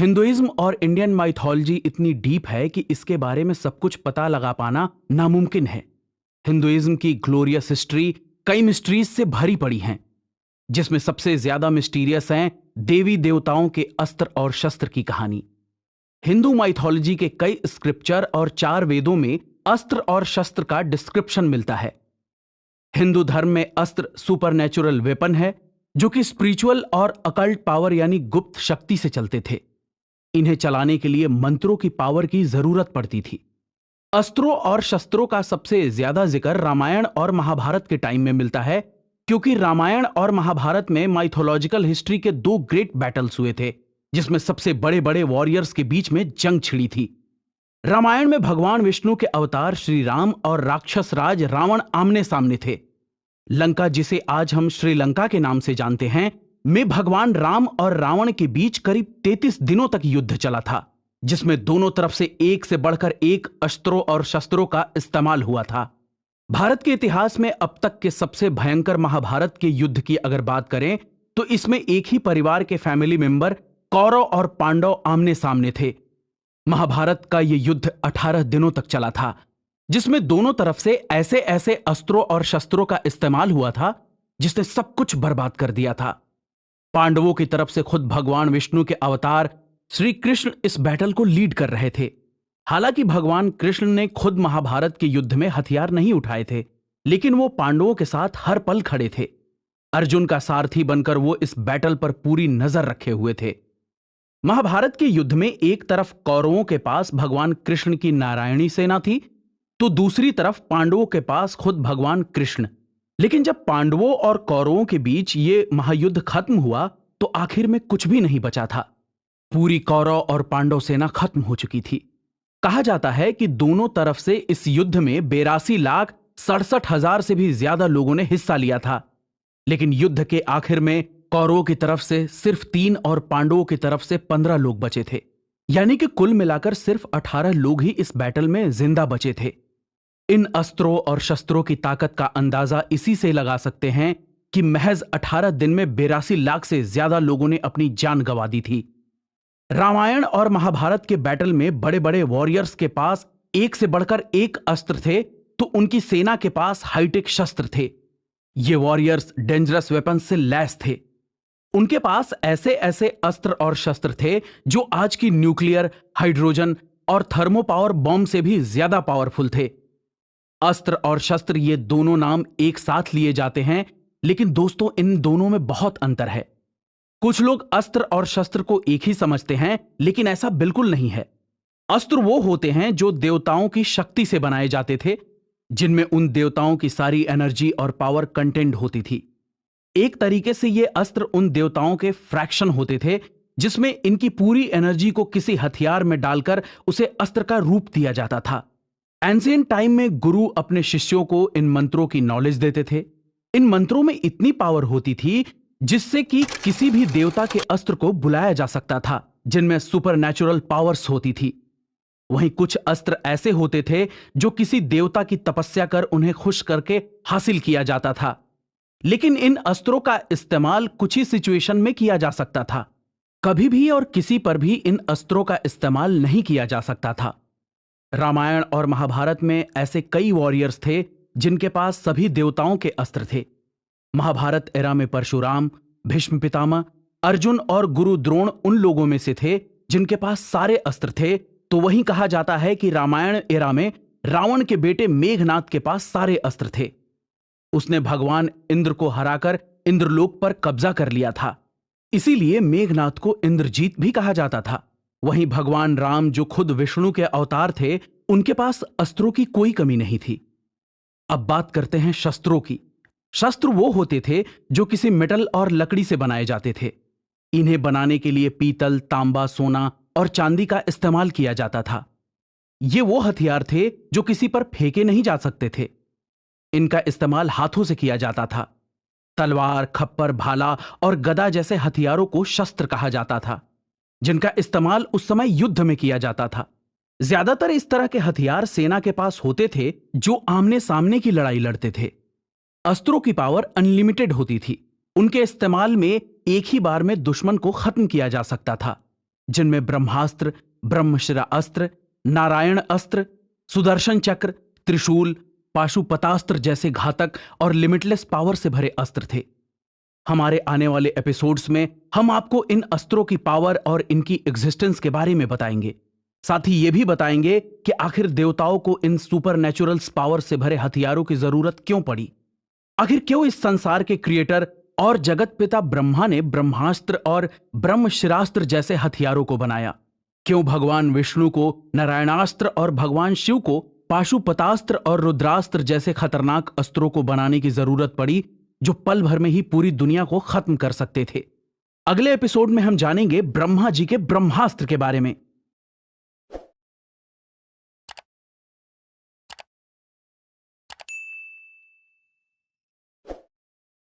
Hinduism और Indian mythology इतनी deep है कि इसके बारे में सब कुछ पता लगा पाना नामुमकिन है। हिंदुइज्म की ग्लोरियस हिस्ट्री कई मिस्ट्रीज से भरी पड़ी हैं, जिसमें सबसे ज्यादा मिस्टीरियस हैं देवी देवताओं के अस्त्र और शस्त्र की कहानी। हिंदू माइथोलॉजी के कई स्क्रिप्चर और 4 वेदों में अस्त्र और शस्त्र का डिस्क्रिप्शन मिलता है। हिंदू धर्म में अस्त्र सुपरनैचुरल वेपन है जो कि स्पिरिचुअल और अकल्ट पावर यानी गुप्त शक्ति से चलते थे। इन्हें चलाने के लिए मंत्रों की पावर की जरूरत पड़ती थी। अस्त्रों और शस्त्रों का सबसे ज्यादा जिक्र रामायण और महाभारत के टाइम में मिलता है, क्योंकि रामायण और महाभारत में माइथोलॉजिकल हिस्ट्री के 2 ग्रेट बैटल्स हुए थे, जिसमें सबसे बड़े बड़े वॉरियर्स के बीच में जंग छिड़ी थी। रामायण में भगवान विष्णु के अवतार श्री राम और राक्षस राज रावण आमने सामने थे। लंका, जिसे आज हम श्रीलंका के नाम से जानते हैं, में भगवान राम और रावण के बीच करीब 33 दिनों तक युद्ध चला था, जिसमें दोनों तरफ से एक से बढ़कर एक अस्त्रों और शस्त्रों का इस्तेमाल हुआ था। भारत के इतिहास में अब तक के सबसे भयंकर महाभारत के युद्ध की अगर बात करें तो इसमें एक ही परिवार के फैमिली मेंबर कौरव और पांडव आमने सामने थे। महाभारत का यह युद्ध 18 दिनों तक चला था, जिसमें दोनों तरफ से ऐसे ऐसे अस्त्रों और शस्त्रों का इस्तेमाल हुआ था जिसने सब कुछ बर्बाद कर दिया था। पांडवों की तरफ से खुद भगवान विष्णु के अवतार श्री कृष्ण इस बैटल को लीड कर रहे थे। हालांकि भगवान कृष्ण ने खुद महाभारत के युद्ध में हथियार नहीं उठाए थे, लेकिन वो पांडवों के साथ हर पल खड़े थे। अर्जुन का सारथी बनकर वो इस बैटल पर पूरी नजर रखे हुए थे। महाभारत के युद्ध में एक तरफ कौरवों के पास भगवान कृष्ण की नारायणी सेना थी, तो दूसरी तरफ पांडवों के पास खुद भगवान कृष्ण। लेकिन जब पांडवों और कौरवों के बीच ये महायुद्ध खत्म हुआ तो आखिर में कुछ भी नहीं बचा था। पूरी कौरव और पांडव सेना खत्म हो चुकी थी। कहा जाता है कि दोनों तरफ से इस युद्ध में 82,67,000 से भी ज्यादा लोगों ने हिस्सा लिया था। लेकिन युद्ध के आखिर में कौरवों की तरफ से सिर्फ 3 और पांडवों की तरफ से 15 लोग बचे थे, यानी कि कुल मिलाकर सिर्फ 18 लोग ही इस बैटल में जिंदा बचे थे। इन अस्त्रों और शस्त्रों की ताकत का अंदाजा इसी से लगा सकते हैं कि महज 18 दिन में 82 लाख से ज्यादा लोगों ने अपनी जान गंवा दी थी। रामायण और महाभारत के बैटल में बड़े बड़े वॉरियर्स के पास एक से बढ़कर एक अस्त्र थे, तो उनकी सेना के पास हाईटेक शस्त्र थे। ये वॉरियर्स डेंजरस वेपन्स से लैस थे। उनके पास ऐसे ऐसे अस्त्र और शस्त्र थे जो आज की न्यूक्लियर, हाइड्रोजन और थर्मोपावर बॉम्ब से भी ज्यादा पावरफुल थे। अस्त्र और शस्त्र ये दोनों नाम एक साथ लिए जाते हैं, लेकिन दोस्तों इन दोनों में बहुत अंतर है। कुछ लोग अस्त्र और शस्त्र को एक ही समझते हैं, लेकिन ऐसा बिल्कुल नहीं है। अस्त्र वो होते हैं जो देवताओं की शक्ति से बनाए जाते थे, जिनमें उन देवताओं की सारी एनर्जी और पावर कंटेंट होती थी। एक तरीके से ये अस्त्र उन देवताओं के फ्रैक्शन होते थे, जिसमें इनकी पूरी एनर्जी को किसी हथियार में डालकर उसे अस्त्र का रूप दिया जाता था। एंशिएंट टाइम में गुरु अपने शिष्यों को इन मंत्रों की नॉलेज देते थे। इन मंत्रों में इतनी पावर होती थी जिससे कि किसी भी देवता के अस्त्र को बुलाया जा सकता था, जिनमें सुपरनैचुरल पावर्स होती थी। वहीं कुछ अस्त्र ऐसे होते थे जो किसी देवता की तपस्या कर उन्हें खुश करके हासिल किया जाता था। लेकिन इन अस्त्रों का इस्तेमाल कुछ ही सिचुएशन में किया जा सकता था। कभी भी और किसी पर भी इन अस्त्रों का इस्तेमाल नहीं किया जा सकता था। रामायण और महाभारत में ऐसे कई वॉरियर्स थे जिनके पास सभी देवताओं के अस्त्र थे। महाभारत एरा में परशुराम, भीष्म पितामह, अर्जुन और गुरु द्रोण उन लोगों में से थे जिनके पास सारे अस्त्र थे। तो वहीं कहा जाता है कि रामायण एरा में रावण के बेटे मेघनाद के पास सारे अस्त्र थे। उसने भगवान इंद्र को हराकर इंद्रलोक पर कब्जा कर लिया था, इसीलिए मेघनाद को इंद्रजीत भी कहा जाता था। वहीं भगवान राम, जो खुद विष्णु के अवतार थे, उनके पास अस्त्रों की कोई कमी नहीं थी। अब बात करते हैं शस्त्रों की। शस्त्र वो होते थे जो किसी मेटल और लकड़ी से बनाए जाते थे। इन्हें बनाने के लिए पीतल, तांबा, सोना और चांदी का इस्तेमाल किया जाता था। ये वो हथियार थे जो किसी पर फेंके नहीं जा सकते थे। इनका इस्तेमाल हाथों से किया जाता था। तलवार, खप्पर, भाला और गदा जैसे हथियारों को शस्त्र कहा जाता था, जिनका इस्तेमाल उस समय युद्ध में किया जाता था। ज्यादातर इस तरह के हथियार सेना के पास होते थे जो आमने सामने की लड़ाई लड़ते थे। अस्त्रों की पावर अनलिमिटेड होती थी। उनके इस्तेमाल में एक ही बार में दुश्मन को खत्म किया जा सकता था। जिनमें ब्रह्मास्त्र, ब्रह्मशिरा अस्त्र, नारायण अस्त्र, सुदर्शन चक्र, त्रिशूल, पाशुपतास्त्र जैसे घातक और लिमिटलेस पावर से भरे अस्त्र थे। हमारे आने वाले एपिसोड्स में हम आपको इन अस्त्रों की पावर और इनकी एग्जिस्टेंस के बारे में बताएंगे। साथ ही ये भी बताएंगे कि आखिर देवताओं को इन सुपरनैचुरल पावर से भरे हथियारों की जरूरत क्यों पड़ी। आखिर क्यों इस संसार के क्रिएटर और जगत पिता ब्रह्मा ने ब्रह्मास्त्र और ब्रह्मशिरास्त्र जैसे हथियारों को बनाया। क्यों भगवान विष्णु को नारायणास्त्र और भगवान शिव को पाशुपतास्त्र और रुद्रास्त्र जैसे खतरनाक अस्त्रों को बनाने की जरूरत पड़ी, जो पल भर में ही पूरी दुनिया को खत्म कर सकते थे। अगले एपिसोड में हम जानेंगे ब्रह्मा जी के ब्रह्मास्त्र के बारे में,